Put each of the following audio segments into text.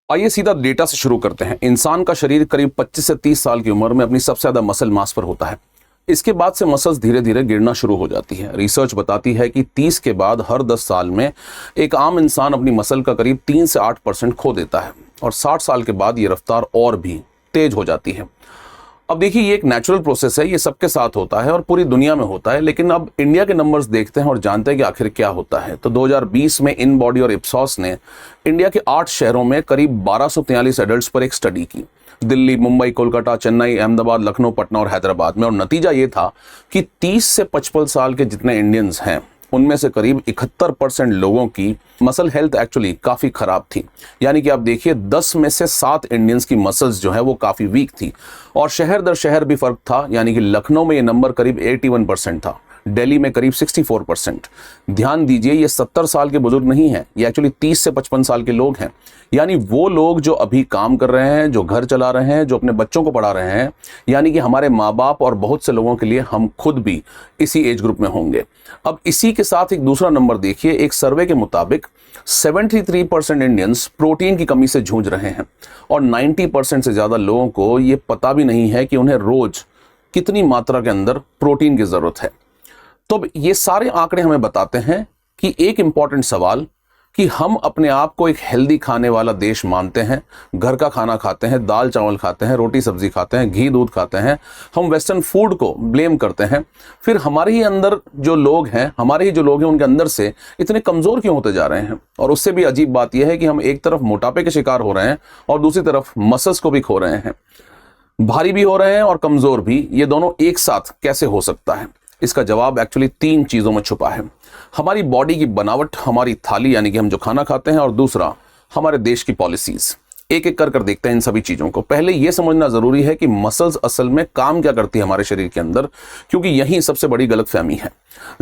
आइए सीधा डेटा से शुरू करते हैं। इंसान का शरीर करीब 25 से 30 साल की उम्र में अपनी सबसे ज्यादा मसल मास पर होता है। इसके बाद से मसल्स धीरे धीरे गिरना शुरू हो जाती है। रिसर्च बताती है कि 30 के बाद हर 10 साल में एक आम इंसान अपनी मसल का करीब 3 से 8% खो देता है और 60 साल के बाद ये रफ्तार और भी तेज हो जाती है। अब देखिए, ये एक नेचुरल प्रोसेस है, ये सबके साथ होता है और पूरी दुनिया में होता है। लेकिन अब इंडिया के नंबर्स देखते हैं और जानते हैं कि आखिर क्या होता है। तो 2020 में इन बॉडी और इप्सॉस ने इंडिया के 8 शहरों में करीब 1243 एडल्ट्स पर एक स्टडी की। दिल्ली, मुंबई, कोलकाता, चेन्नई, अहमदाबाद, लखनऊ, पटना और हैदराबाद में। और नतीजा ये था कि 30 से 55 साल के जितने इंडियंस हैं उनमें से करीब 71% लोगों की मसल हेल्थ एक्चुअली काफ़ी ख़राब थी। यानी कि आप देखिए, 10 में से 7 इंडियंस की मसल्स जो है वो काफ़ी वीक थी। और शहर दर शहर भी फ़र्क था। यानी कि लखनऊ में ये नंबर करीब 81% था, दिल्ली में करीब 64%। ध्यान दीजिए, ये 70 साल के बुजुर्ग नहीं हैं, ये एक्चुअली 30 से 55 साल के लोग हैं। यानी वो लोग जो अभी काम कर रहे हैं, जो घर चला रहे हैं, जो अपने बच्चों को पढ़ा रहे हैं। यानी कि हमारे माँ बाप और बहुत से लोगों के लिए हम खुद भी इसी एज ग्रुप में होंगे। अब इसी के साथ एक दूसरा नंबर देखिए। एक सर्वे के मुताबिक 73% इंडियंस प्रोटीन की कमी से जूझ रहे हैं और 90% से ज़्यादा लोगों को ये पता भी नहीं है कि उन्हें रोज़ कितनी मात्रा के अंदर प्रोटीन की ज़रूरत है। तो अब ये सारे आंकड़े हमें बताते हैं कि एक इंपॉर्टेंट सवाल कि हम अपने आप को एक हेल्दी खाने वाला देश मानते हैं, घर का खाना खाते हैं, दाल चावल खाते हैं, रोटी सब्जी खाते हैं, घी दूध खाते हैं, हम वेस्टर्न फूड को ब्लेम करते हैं। फिर हमारे ही अंदर जो लोग हैं, उनके अंदर से इतने कमज़ोर क्यों होते जा रहे हैं। और उससे भी अजीब बात यह है कि हम एक तरफ मोटापे के शिकार हो रहे हैं और दूसरी तरफ मसल्स को भी खो रहे हैं, भारी भी हो रहे हैं और कमज़ोर भी। ये दोनों एक साथ कैसे हो सकता है? इसका जवाब एक्चुअली 3 चीज़ों में छुपा है। हमारी बॉडी की बनावट, हमारी थाली यानी कि हम जो खाना खाते हैं, और दूसरा हमारे देश की पॉलिसीज़। एक एक कर देखते हैं इन सभी चीज़ों को। पहले यह समझना ज़रूरी है कि मसल्स असल में काम क्या करती है हमारे शरीर के अंदर, क्योंकि यही सबसे बड़ी गलतफहमी है।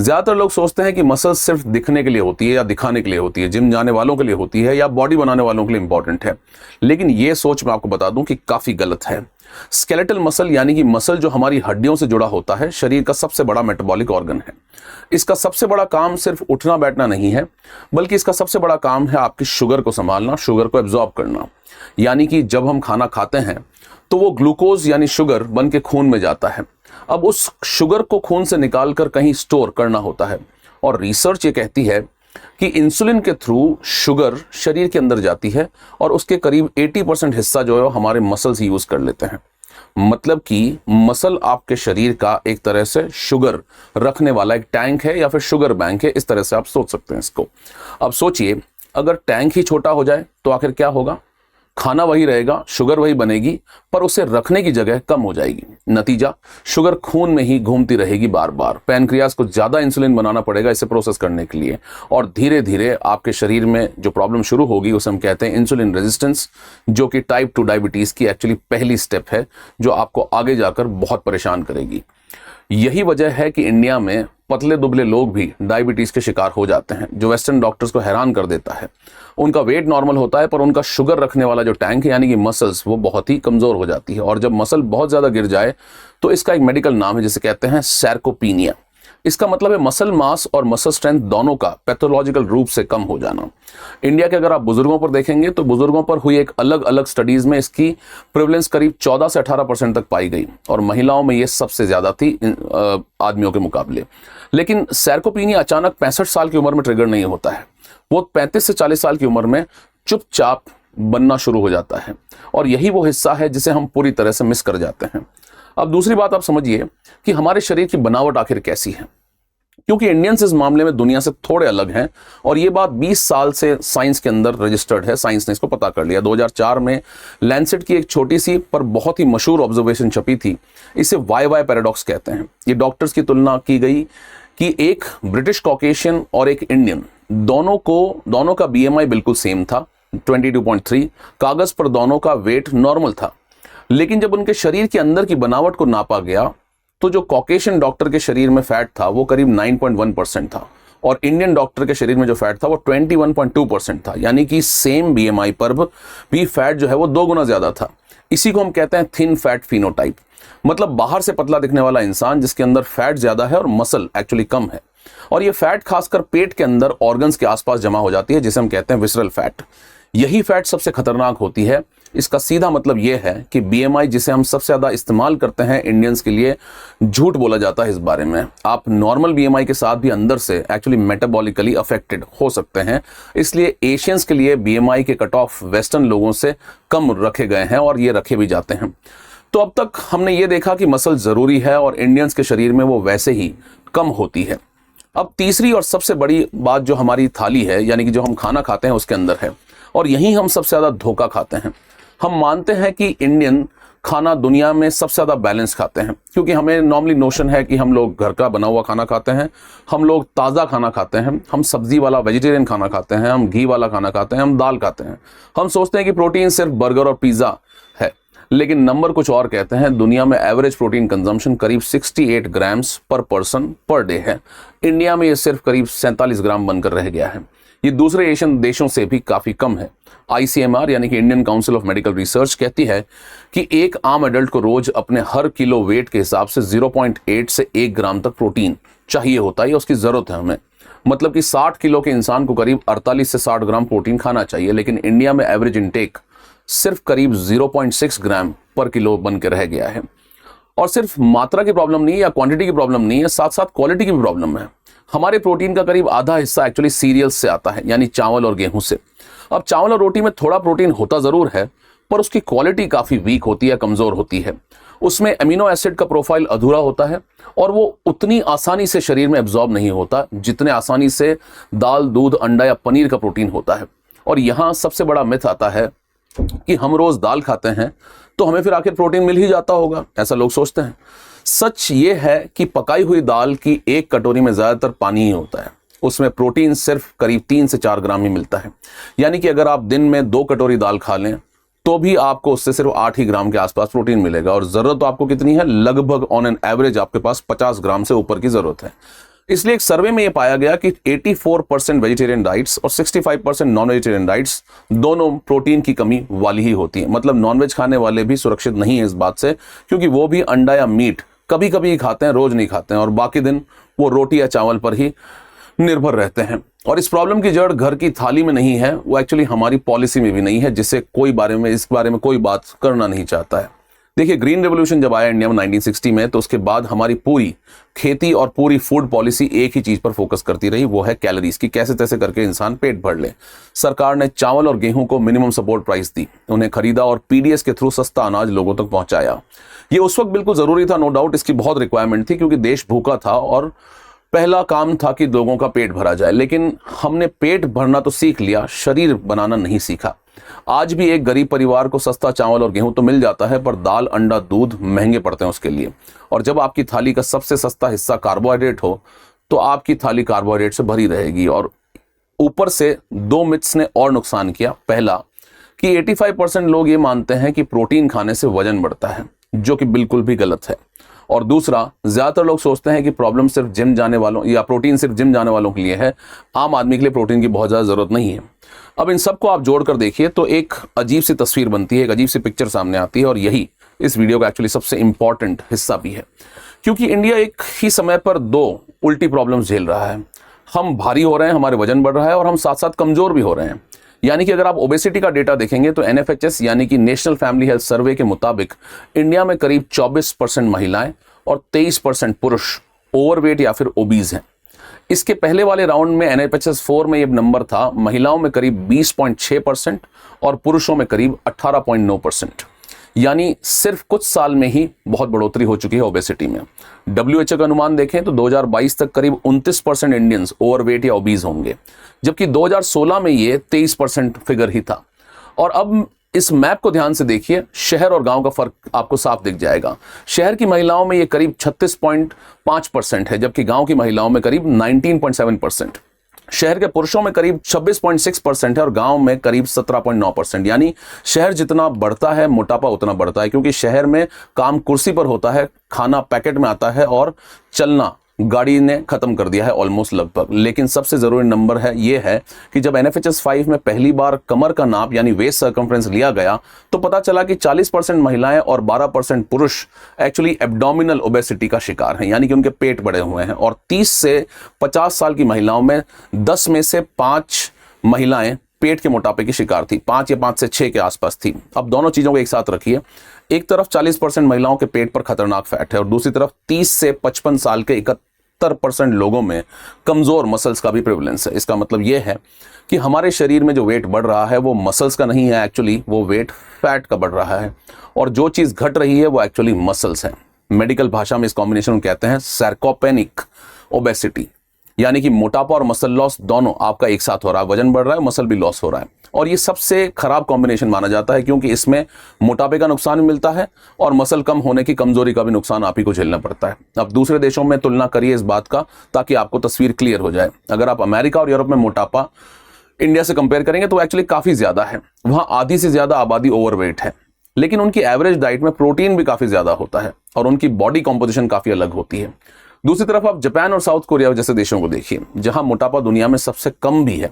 ज़्यादातर लोग सोचते हैं कि मसल्स सिर्फ दिखने के लिए होती है या दिखाने के लिए होती है, जिम जाने वालों के लिए होती है या बॉडी बनाने वालों के लिए इंपॉर्टेंट है। लेकिन ये सोच मैं आपको बता दूं कि काफ़ी गलत है। स्केलेटल मसल यानी कि मसल जो हमारी हड्डियों से जुड़ा होता है, शरीर का सबसे बड़ा मेटाबॉलिक ऑर्गन है। इसका सबसे बड़ा काम सिर्फ उठना बैठना नहीं है, बल्कि इसका सबसे बड़ा काम है आपकी शुगर को संभालना, शुगर को एब्जॉर्ब करना। यानी कि जब हम खाना खाते हैं तो वो ग्लूकोज यानी शुगर बन के खून में जाता है। अब उस शुगर को खून से निकालकर कहीं स्टोर करना होता है। और रिसर्च ये कहती है कि इंसुलिन के थ्रू शुगर शरीर के अंदर जाती है और उसके करीब 80% हिस्सा जो है हमारे मसल्स यूज कर लेते हैं। मतलब कि मसल आपके शरीर का एक तरह से शुगर रखने वाला एक टैंक है या फिर शुगर बैंक है। इस तरह से आप सोच सकते हैं इसको। अब सोचिए, अगर टैंक ही छोटा हो जाए तो आखिर क्या होगा? खाना वही रहेगा, शुगर वही बनेगी, पर उसे रखने की जगह कम हो जाएगी। नतीजा, शुगर खून में ही घूमती रहेगी बार बार। पैनक्रियाज को ज्यादा इंसुलिन बनाना पड़ेगा इसे प्रोसेस करने के लिए, और धीरे धीरे आपके शरीर में जो प्रॉब्लम शुरू होगी उसे हम कहते हैं इंसुलिन रेजिस्टेंस, जो कि टाइप 2 डायबिटीज की एक्चुअली पहली स्टेप है, जो आपको आगे जाकर बहुत परेशान करेगी। यही वजह है कि इंडिया में पतले दुबले लोग भी डायबिटीज के शिकार हो जाते हैं, जो वेस्टर्न डॉक्टर्स को हैरान कर देता है। उनका वेट नॉर्मल होता है, पर उनका शुगर रखने वाला जो टैंक है यानी कि मसल्स, वो बहुत ही कमजोर हो जाती है। और जब मसल बहुत ज्यादा गिर जाए तो इसका एक मेडिकल नाम है जिसे कहते हैं सैरकोपीनिया। इसका मतलब है मसल मास और मसल स्ट्रेंथ दोनों का पैथोलॉजिकल रूप से कम हो जाना। इंडिया के अगर आप बुजुर्गों पर देखेंगे तो बुजुर्गों पर हुई एक अलग अलग स्टडीज में इसकी प्रेवलेंस करीब 14 से 18% तक पाई गई, और महिलाओं में ये सबसे ज्यादा थी आदमियों के मुकाबले। लेकिन सैरकोपीनिया अचानक 65 साल की उम्र में ट्रिगर नहीं होता है, वो 35 से 40 साल की उम्र में चुपचाप बनना शुरू हो जाता है। और यही वो हिस्सा है जिसे हम पूरी तरह से मिस कर जाते हैं। अब दूसरी बात आप समझिए कि हमारे शरीर की बनावट आखिर कैसी है, क्योंकि इंडियंस इस मामले में दुनिया से थोड़े अलग हैं। और ये बात 20 साल से साइंस के अंदर रजिस्टर्ड है, साइंस ने इसको पता कर लिया। 2004 में लैंसेट की एक छोटी सी पर बहुत ही मशहूर ऑब्जर्वेशन छपी थी, इसे वाई पैराडॉक्स कहते हैं। ये डॉक्टर्स की तुलना की गई कि एक ब्रिटिश कॉकेशियन और एक इंडियन, दोनों का बीएमआई बिल्कुल सेम था, 22.3। कागज पर दोनों का वेट नॉर्मल था। लेकिन जब उनके शरीर के अंदर की बनावट को नापा गया तो जो कॉकेशियन डॉक्टर के शरीर में फैट था वो करीब 9.1% था, और इंडियन डॉक्टर के शरीर में जो फैट था वो 21.2% था। यानी कि सेम बीएमआई पर भी फैट जो है वो 2 गुना ज्यादा था। इसी को हम कहते हैं थिन फैट फिनोटाइप। मतलब बाहर से पतला दिखने वाला इंसान जिसके अंदर फैट ज्यादा है और मसल एक्चुअली कम है। और ये फैट खासकर पेट के अंदर ऑर्गन्स के आसपास जमा हो जाती है, जिसे हम कहते हैं विसरल फैट। यही फैट सबसे खतरनाक होती है। इसका सीधा मतलब यह है कि बीएमआई, जिसे हम सबसे ज़्यादा इस्तेमाल करते हैं इंडियंस के लिए, झूठ बोला जाता है इस बारे में। आप नॉर्मल बीएमआई के साथ भी अंदर से एक्चुअली मेटाबॉलिकली अफेक्टेड हो सकते हैं। इसलिए एशियंस के लिए बीएमआई के कट ऑफ वेस्टर्न लोगों से कम रखे गए हैं और ये रखे भी जाते हैं। तो अब तक हमने ये देखा कि मसल ज़रूरी है और इंडियंस के शरीर में वो वैसे ही कम होती है। अब तीसरी और सबसे बड़ी बात जो हमारी थाली है, यानी कि जो हम खाना खाते हैं, उसके अंदर है, और यहीं हम सबसे ज़्यादा धोखा खाते हैं। हम मानते हैं कि इंडियन खाना दुनिया में सबसे ज़्यादा बैलेंस खाते हैं, क्योंकि हमें नॉर्मली नोशन है कि हम लोग घर का बना हुआ खाना खाते हैं, हम लोग ताज़ा खाना खाते हैं, हम सब्जी वाला वेजिटेरियन खाना खाते हैं, हम घी वाला खाना खाते हैं, हम दाल खाते हैं। हम सोचते हैं कि प्रोटीन सिर्फ बर्गर और पिज़्ज़ा है, लेकिन नंबर कुछ और कहते हैं। दुनिया में एवरेज प्रोटीन कंजम्पशन करीब 68 ग्राम्स पर पर्सन पर डे है। इंडिया में ये सिर्फ करीब 47 ग्राम बनकर रह गया है। ये दूसरे एशियन देशों से भी काफ़ी कम है। ICMR यानी कि Indian council of medical research कहती है कि एक आम एडल्ट को रोज अपने हर किलो वेट के हिसाब से 0.8 से 1 ग्राम तक प्रोटीन चाहिए होता है, उसकी ज़रूरत है हमें। मतलब कि 60 किलो के इंसान को करीब 48 से 60 ग्राम प्रोटीन खाना चाहिए, लेकिन इंडिया में एवरेज इंटेक सिर्फ करीब 0.6 ग्राम पर किलो बन के रह गया है। और सिर्फ मात्रा की प्रॉब्लम नहीं है या क्वांटिटी की प्रॉब्लम नहीं है, साथ साथ क्वालिटी की भी प्रॉब्लम है। हमारे प्रोटीन का करीब आधा हिस्सा एक्चुअली सीरियल्स से आता है, यानी चावल और गेहूं से। अब चावल और रोटी में थोड़ा प्रोटीन होता ज़रूर है, पर उसकी क्वालिटी काफ़ी वीक होती है, कमज़ोर होती है। उसमें अमीनो एसिड का प्रोफाइल अधूरा होता है और वो उतनी आसानी से शरीर में एब्जॉर्ब नहीं होता जितने आसानी से दाल, दूध, अंडा या पनीर का प्रोटीन होता है। और यहाँ सबसे बड़ा मिथ आता है कि हम रोज़ दाल खाते हैं तो हमें फिर आखिर प्रोटीन मिल ही जाता होगा, ऐसा लोग सोचते हैं। सच ये है कि पकाई हुई दाल की एक कटोरी में ज़्यादातर पानी ही होता है, उसमें प्रोटीन सिर्फ करीब 3 से 4 ग्राम ही मिलता है। यानी कि अगर आप दिन में 2 कटोरी दाल खा लें तो भी आपको उससे सिर्फ 8 ही ग्राम के आसपास प्रोटीन मिलेगा, और ज़रूरत तो आपको कितनी है, लगभग ऑन एन एवरेज आपके पास 50 ग्राम से ऊपर की ज़रूरत है। इसलिए एक सर्वे में यह पाया गया कि 84% वेजिटेरियन डाइट्स और 65% नॉन वेजिटेरियन डाइट्स दोनों प्रोटीन की कमी वाली ही होती है। मतलब नॉनवेज खाने वाले भी सुरक्षित नहीं है इस बात से, क्योंकि वो भी अंडा या मीट कभी कभी खाते हैं, रोज नहीं खाते हैं, और बाकी दिन वो रोटी या चावल पर ही निर्भर रहते हैं। और इस प्रॉब्लम की जड़ घर की थाली में नहीं है, वो एक्चुअली हमारी पॉलिसी में भी नहीं है, जिससे इस बारे में कोई बात करना नहीं चाहता है। देखिए, ग्रीन रेवोल्यूशन जब आया इंडिया में 1960 में, तो उसके बाद हमारी पूरी खेती और पूरी फूड पॉलिसी एक ही चीज पर फोकस करती रही, वो है कैलोरीज की, कैसे तैसे करके इंसान पेट भर ले। सरकार ने चावल और गेहूं को मिनिमम सपोर्ट प्राइस दी, उन्हें खरीदा और PDS के थ्रू सस्ता अनाज लोगों तक पहुंचाया। ये उस वक्त बिल्कुल जरूरी था, नो डाउट, इसकी बहुत रिक्वायरमेंट थी, क्योंकि देश भूखा था और पहला काम था कि लोगों का पेट भरा जाए। लेकिन हमने पेट भरना तो सीख लिया, शरीर बनाना नहीं सीखा। आज भी एक गरीब परिवार को सस्ता चावल और गेहूं तो मिल जाता है, पर दाल, अंडा, दूध महंगे पड़ते हैं उसके लिए। और जब आपकी थाली का सबसे सस्ता हिस्सा कार्बोहाइड्रेट हो तो आपकी थाली कार्बोहाइड्रेट से भरी रहेगी। और ऊपर से 2 मिथ्स ने और नुकसान किया। पहला कि 85% लोग ये मानते हैं कि प्रोटीन खाने से वजन बढ़ता है, जो कि बिल्कुल भी गलत है। और दूसरा, ज्यादातर लोग सोचते हैं कि प्रॉब्लम सिर्फ जिम जाने वालों या प्रोटीन सिर्फ जिम जाने वालों के लिए है, आम आदमी के लिए प्रोटीन की बहुत ज़्यादा ज़रूरत नहीं है। अब इन सबको आप जोड़कर देखिए तो एक अजीब सी तस्वीर बनती है, एक अजीब सी पिक्चर सामने आती है, और यही इस वीडियो का एक्चुअली सबसे इंपॉर्टेंट हिस्सा भी है। क्योंकि इंडिया एक ही समय पर 2 उल्टी प्रॉब्लम्स झेल रहा है। हम भारी हो रहे हैं, हमारे वजन बढ़ रहा है, और हम साथ साथ कमज़ोर भी हो रहे हैं। यानी कि अगर आप ओबेसिटी का डेटा देखेंगे तो NFHS यानी कि नेशनल फैमिली हेल्थ सर्वे के मुताबिक इंडिया में करीब 24% महिलाएं और 23% पुरुष ओवरवेट या फिर ओबीज हैं। इसके पहले वाले राउंड में NFHS 4 में ये नंबर था, महिलाओं में करीब 20.6% और पुरुषों में करीब 18.9%। यानी सिर्फ कुछ साल में ही बहुत बढ़ोतरी हो चुकी है ओबेसिटी में। WHO का अनुमान देखें तो 2022 तक करीब 29% इंडियंस ओवरवेट या ओबीज होंगे, जबकि 2016 में ये 23% फिगर ही था। और अब इस मैप को ध्यान से देखिए, शहर और गांव का फर्क आपको साफ दिख जाएगा। शहर की महिलाओं में ये करीब 36.5% है, जबकि गांव की महिलाओं में करीब 19.7%। शहर के पुरुषों में करीब 26.6% है और गांव में करीब 17.9%। यानी शहर जितना बढ़ता है, मोटापा उतना बढ़ता है, क्योंकि शहर में काम कुर्सी पर होता है, खाना पैकेट में आता है और चलना गाड़ी ने खत्म कर दिया है ऑलमोस्ट लगभग। लेकिन सबसे जरूरी नंबर है ये है कि जब NFHS 5 में पहली बार कमर का नाप यानी वेस्ट सर्कमफ्रेंस लिया गया तो पता चला कि 40% महिलाएं और 12% पुरुष एक्चुअली एब्डोमिनल ओबेसिटी का शिकार हैं, यानी कि उनके पेट बड़े हुए हैं। और 30 से 50 साल की महिलाओं में 10 में से 5 महिलाएं पेट के मोटापे की शिकार थी, 5 या 5 से 6 के आसपास थी। अब दोनों चीज़ों को एक साथ रखिए, एक तरफ 40% महिलाओं के पेट पर खतरनाक फैट है और दूसरी तरफ 30 से 55 साल के 71% लोगों में कमज़ोर मसल्स का भी प्रेवलेंस है। इसका मतलब यह है कि हमारे शरीर में जो वेट बढ़ रहा है वो मसल्स का नहीं है, एक्चुअली वो वेट फैट का बढ़ रहा है, और जो चीज़ घट रही है वो एक्चुअली मसल्स है। मेडिकल भाषा में इस कॉम्बिनेशन को कहते हैं सार्कोपेनिक ओबेसिटी, यानी कि मोटापा और मसल लॉस दोनों आपका एक साथ हो रहा है, वजन बढ़ रहा है, मसल भी लॉस हो रहा है। और ये सबसे खराब कॉम्बिनेशन माना जाता है, क्योंकि इसमें मोटापे का नुकसान भी मिलता है और मसल कम होने की कमजोरी का भी नुकसान आप ही को झेलना पड़ता है। अब दूसरे देशों में तुलना करिए इस बात का, ताकि आपको तस्वीर क्लियर हो जाए। अगर आप अमेरिका और यूरोप में मोटापा इंडिया से कंपेयर करेंगे तो एक्चुअली काफी ज्यादा है। वहां आधी से ज्यादा आबादी ओवरवेट है, लेकिन उनकी एवरेज डाइट में प्रोटीन भी काफी ज्यादा होता है और उनकी बॉडी कॉम्पोजिशन काफी अलग होती है। दूसरी तरफ आप जापान और साउथ कोरिया जैसे देशों को देखिए, जहां मोटापा दुनिया में सबसे कम भी है,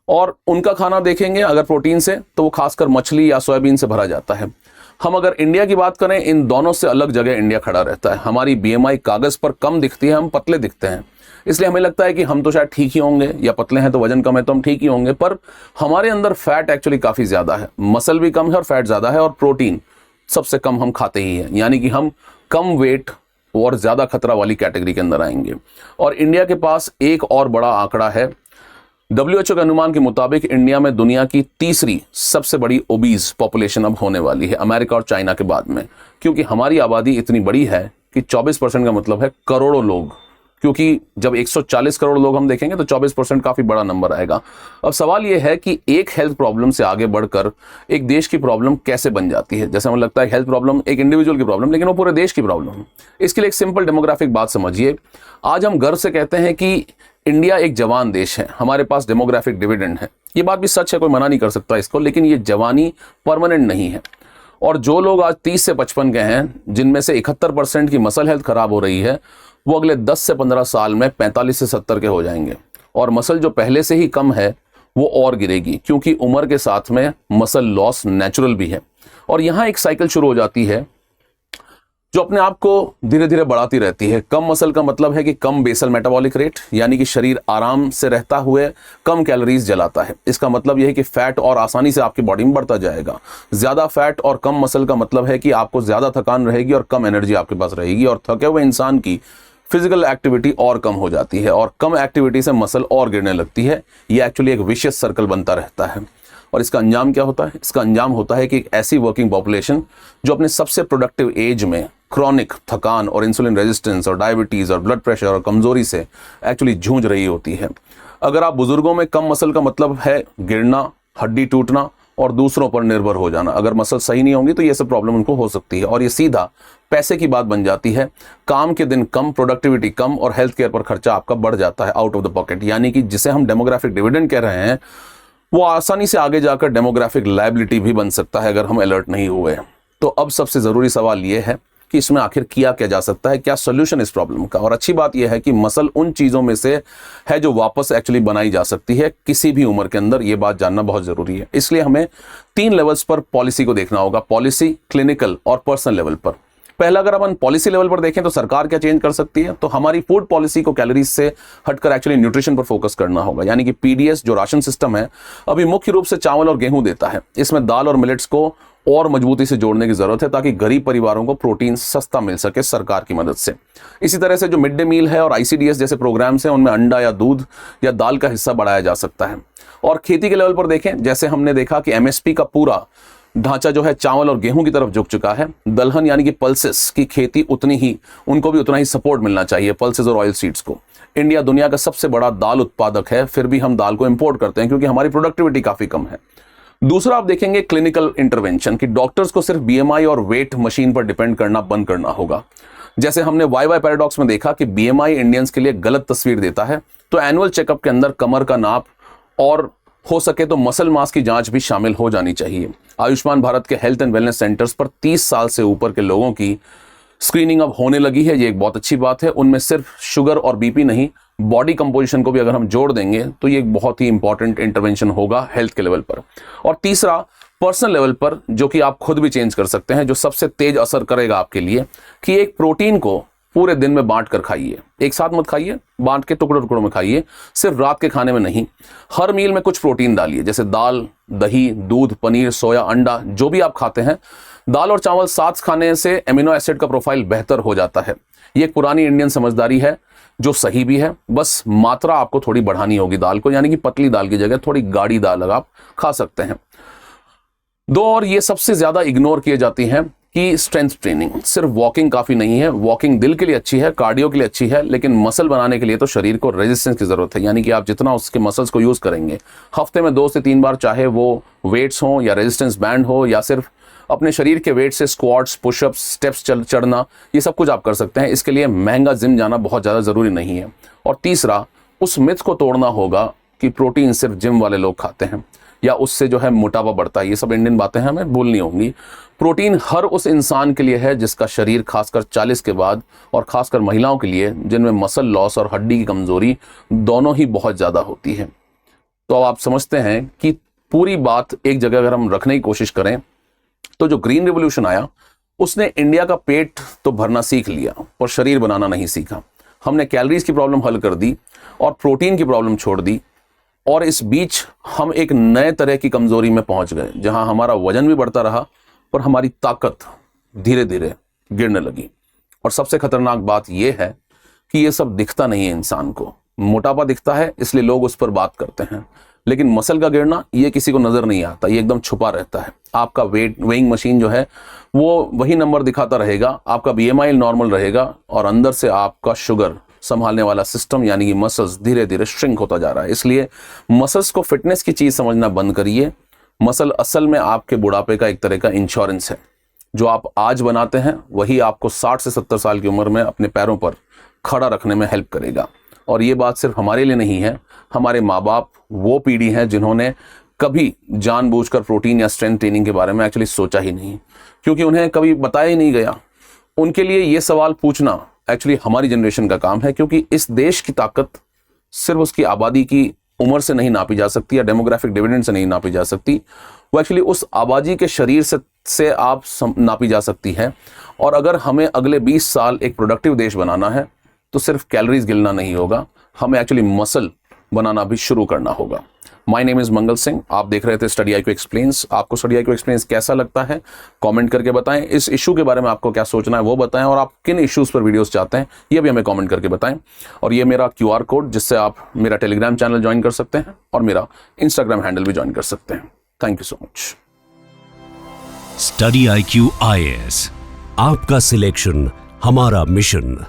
और उनका खाना देखेंगे अगर प्रोटीन से, तो वो खासकर मछली या सोयाबीन से भरा जाता है। हम अगर इंडिया की बात करें, इन दोनों से अलग जगह इंडिया खड़ा रहता है। हमारी BMI कागज पर कम दिखती है, हम पतले दिखते हैं, इसलिए हमें लगता है कि हम तो शायद ठीक ही होंगे, या पतले हैं तो वजन कम है तो हम ठीक ही होंगे, पर हमारे अंदर फैट एक्चुअली काफी ज्यादा है। मसल भी कम है और फैट ज्यादा है, और प्रोटीन सबसे कम हम खाते ही हैं, यानी कि हम कम वेट और ज्यादा खतरा वाली कैटेगरी के अंदर आएंगे। और इंडिया के पास एक और बड़ा आंकड़ा है, WHO के अनुमान के मुताबिक इंडिया में दुनिया की तीसरी सबसे बड़ी ओबीज पॉपुलेशन अब होने वाली है, अमेरिका और चाइना के बाद में, क्योंकि हमारी आबादी इतनी बड़ी है कि 24% का मतलब है करोड़ों लोग, क्योंकि जब 140 करोड़ लोग हम देखेंगे तो 24% काफी बड़ा नंबर आएगा। अब सवाल यह है कि एक हेल्थ प्रॉब्लम से आगे बढ़कर एक देश की प्रॉब्लम कैसे बन जाती है। जैसे हमें लगता है हेल्थ प्रॉब्लम एक इंडिविजुअल की प्रॉब्लम, लेकिन वो पूरे देश की प्रॉब्लम है। इसके लिए एक सिंपल डेमोग्राफिक बात समझिए। आज हम गर्व से कहते हैं कि इंडिया एक जवान देश है, हमारे पास डेमोग्राफिक डिविडेंड है। ये बात भी सच है, कोई मना नहीं कर सकता इसको, लेकिन ये जवानी परमानेंट नहीं है। और जो लोग आज 30 से 55 के हैं, जिनमें से 71% की मसल हेल्थ खराब हो रही है, वो अगले 10 से 15 साल में 45 से 70 के हो जाएंगे। और मसल जो पहले से ही कम है वो और गिरेगी, क्योंकि उम्र के साथ में मसल लॉस नेचुरल भी है। और यहां एक साइकिल शुरू हो जाती है जो अपने आप को धीरे धीरे बढ़ाती रहती है। कम मसल का मतलब है कि कम बेसल मेटाबॉलिक रेट, यानी कि शरीर आराम से रहता हुए कम कैलोरीज जलाता है। इसका मतलब यह है कि फैट और आसानी से आपकी बॉडी में बढ़ता जाएगा। ज्यादा फैट और कम मसल का मतलब है कि आपको ज्यादा थकान रहेगी और कम एनर्जी आपके पास रहेगी, और थके हुए इंसान की फिजिकल एक्टिविटी और कम हो जाती है, और कम एक्टिविटी से मसल और गिरने लगती है। ये एक्चुअली एक विशियस सर्कल बनता रहता है। और इसका अंजाम क्या होता है? इसका अंजाम होता है कि एक ऐसी वर्किंग पॉपुलेशन जो अपने सबसे प्रोडक्टिव एज में क्रॉनिक थकान और इंसुलिन रेजिस्टेंस और डायबिटीज और ब्लड प्रेशर और कमजोरी से एक्चुअली जूझ रही होती है। अगर आप बुजुर्गों में कम मसल का मतलब है गिरना, हड्डी टूटना और दूसरों पर निर्भर हो जाना। अगर मसल सही नहीं होंगी तो ये सब प्रॉब्लम उनको हो सकती है, और ये सीधा पैसे की बात बन जाती है। काम के दिन कम, प्रोडक्टिविटी कम, और हेल्थ केयर पर खर्चा आपका बढ़ जाता है आउट ऑफ द पॉकेट, यानी कि जिसे हम डेमोग्राफिक डिविडेंड कह रहे हैं, वो आसानी से आगे जाकर डेमोग्राफिक लायबिलिटी भी बन सकता है अगर हम अलर्ट नहीं हुए। तो अब सबसे जरूरी सवाल ये है कि इसमें आखिर किया क्या जा सकता है, क्या सोल्यूशन इस प्रॉब्लम का। और अच्छी बात यह है कि मसल उन चीजों में से है जो वापस एक्चुअली बनाई जा सकती है किसी भी उम्र के अंदर। ये बात जानना बहुत जरूरी है। इसलिए हमें 3 लेवल्स पर पॉलिसी को देखना होगा, पॉलिसी, क्लिनिकल और पर्सनल लेवल पर। पहला, अगर अपन पॉलिसी लेवल पर देखें तो सरकार क्या चेंज कर सकती है, तो हमारी फूड पॉलिसी को कैलोरीज से हटकर एक्चुअली न्यूट्रिशन पर फोकस करना होगा। यानी कि PDS जो राशन सिस्टम है अभी मुख्य रूप से चावल और गेहूं देता है, इसमें दाल और मिलेट्स को और मजबूती से जोड़ने की जरूरत है, ताकि गरीब परिवारों को प्रोटीन सस्ता मिल सके सरकार की मदद से। इसी तरह से जो मिड डे मील है और ICDS जैसे प्रोग्राम्स हैं, उनमें अंडा या दूध या दाल का हिस्सा बढ़ाया जा सकता है। और खेती के लेवल पर देखें, जैसे हमने देखा कि MSP का पूरा ढांचा जो है चावल और गेहूं की तरफ झुक चुका है। दलहन यानी कि पल्सेस की खेती उतनी ही, उनको भी उतना ही सपोर्ट मिलना चाहिए, पल्सेस और ऑयल सीड्स को। इंडिया दुनिया का सबसे बड़ा दाल उत्पादक है, फिर भी हम दाल को इंपोर्ट करते हैं क्योंकि हमारी प्रोडक्टिविटी काफी कम है। दूसरा, आप देखेंगे क्लिनिकल इंटरवेंशन, कि डॉक्टर्स को सिर्फ BMI और वेट मशीन पर डिपेंड करना बंद करना होगा। जैसे हमने YY पैराडॉक्स में देखा कि BMI इंडियंस के लिए गलत तस्वीर देता है, तो एनुअल चेकअप के अंदर कमर का नाप और हो सके तो मसल मास की जांच भी शामिल हो जानी चाहिए। आयुष्मान भारत के हेल्थ एंड वेलनेस सेंटर्स पर 30 साल से ऊपर के लोगों की स्क्रीनिंग अब होने लगी है, ये एक बहुत अच्छी बात है। उनमें सिर्फ शुगर और BP नहीं, बॉडी कंपोजिशन को भी अगर हम जोड़ देंगे तो ये एक बहुत ही इंपॉर्टेंट इंटरवेंशन होगा हेल्थ के लेवल पर। और तीसरा, पर्सनल लेवल पर, जो कि आप खुद भी चेंज कर सकते हैं, जो सबसे तेज असर करेगा आपके लिए, कि एक प्रोटीन को पूरे दिन में बांट कर खाइए, एक साथ मत खाइए, बांट के टुकड़ों टुकड़ों में खाइए। सिर्फ रात के खाने में नहीं, हर मील में कुछ प्रोटीन डालिए, जैसे दाल, दही, दूध, पनीर, सोया, अंडा, जो भी आप खाते हैं। दाल और चावल साथ खाने से एमिनो एसिड का प्रोफाइल बेहतर हो जाता है। ये एक पुरानी इंडियन समझदारी है जो सही भी है, बस मात्रा आपको थोड़ी बढ़ानी होगी दाल को, यानी कि पतली दाल की जगह थोड़ी गाढ़ी दाल आप खा सकते हैं। दो और ये सबसे ज्यादा इग्नोर किए जाती हैं कि स्ट्रेंथ ट्रेनिंग, सिर्फ वॉकिंग काफी नहीं है। वॉकिंग दिल के लिए अच्छी है, कार्डियो के लिए अच्छी है, लेकिन मसल बनाने के लिए तो शरीर को रेजिस्टेंस की जरूरत है, यानी कि आप जितना उसके मसल्स को यूज करेंगे हफ्ते में 2 से 3 बार, चाहे वो वेट्स हो या रेजिस्टेंस बैंड हो या सिर्फ अपने शरीर के वेट से स्क्वाट्स, पुशअप्स, स्टेप्स चढ़ना, ये सब कुछ आप कर सकते हैं। इसके लिए महंगा जिम जाना बहुत ज़्यादा ज़रूरी नहीं है। और तीसरा, उस मिथ को तोड़ना होगा कि प्रोटीन सिर्फ जिम वाले लोग खाते हैं या उससे जो है मोटापा बढ़ता है। ये सब इंडियन बातें हैं, हमें भूलनी होंगी। प्रोटीन हर उस इंसान के लिए है जिसका शरीर खासकर 40 के बाद, और खासकर महिलाओं के लिए जिनमें मसल लॉस और हड्डी की कमजोरी दोनों ही बहुत ज़्यादा होती है। तो अब आप समझते हैं कि पूरी बात एक जगह अगर हम रखने की कोशिश करें तो जो ग्रीन रिवॉल्यूशन आया उसने इंडिया का पेट तो भरना सीख लिया और शरीर बनाना नहीं सीखा। हमने कैलोरीज की प्रॉब्लम हल कर दी और प्रोटीन की प्रॉब्लम छोड़ दी, और इस बीच हम एक नए तरह की कमजोरी में पहुंच गए जहां हमारा वजन भी बढ़ता रहा और हमारी ताकत धीरे धीरे गिरने लगी। और सबसे खतरनाक बात यह है कि ये सब दिखता नहीं है इंसान को। मोटापा दिखता है इसलिए लोग उस पर बात करते हैं, लेकिन मसल का गिरना ये किसी को नजर नहीं आता, ये एकदम छुपा रहता है। आपका वेइंग मशीन जो है वो वही नंबर दिखाता रहेगा, आपका BMI नॉर्मल रहेगा, और अंदर से आपका शुगर संभालने वाला सिस्टम यानी कि मसल्स धीरे धीरे श्रिंक होता जा रहा है। इसलिए मसल्स को फिटनेस की चीज समझना बंद करिए। मसल असल में आपके बुढ़ापे का एक तरह का इंश्योरेंस है। जो आप आज बनाते हैं वही आपको 60 से 70 साल की उम्र में अपने पैरों पर खड़ा रखने में हेल्प करेगा। और ये बात सिर्फ हमारे लिए नहीं है, हमारे माँ बाप वो पीढ़ी है जिन्होंने कभी जानबूझकर प्रोटीन या स्ट्रेंथ ट्रेनिंग के बारे में एक्चुअली सोचा ही नहीं, क्योंकि उन्हें कभी बताया ही नहीं गया। उनके लिए ये सवाल पूछना एक्चुअली हमारी जनरेशन का काम है, क्योंकि इस देश की ताकत सिर्फ उसकी आबादी की उम्र से नहीं नापी जा सकती या डेमोग्राफिक डिविडेंड से नहीं नापी जा सकती, वो एक्चुअली उस आबादी के शरीर से आप नापी जा सकती है। और अगर हमें अगले 20 साल एक प्रोडक्टिव देश बनाना है तो सिर्फ कैलोरीज गिनना नहीं होगा, हमें एक्चुअली मसल बनाना भी शुरू करना होगा। My name is Mangal Singh, आप देख रहे थे स्टडी IQ एक्सप्लेन्स। आपको स्टडी IQ एक्सप्लेन्स कैसा लगता है कमेंट करके बताएं। इस इशू के बारे में आपको क्या सोचना है वो बताएं, और आप किन इश्यूज पर वीडियोस चाहते हैं ये भी हमें कमेंट करके बताएं। और ये मेरा QR कोड जिससे आप मेरा टेलीग्राम चैनल ज्वाइन कर सकते हैं और मेरा इंस्टाग्राम हैंडल भी ज्वाइन कर सकते हैं। Thank you so much. Study IQ IAS, आपका सिलेक्शन हमारा मिशन।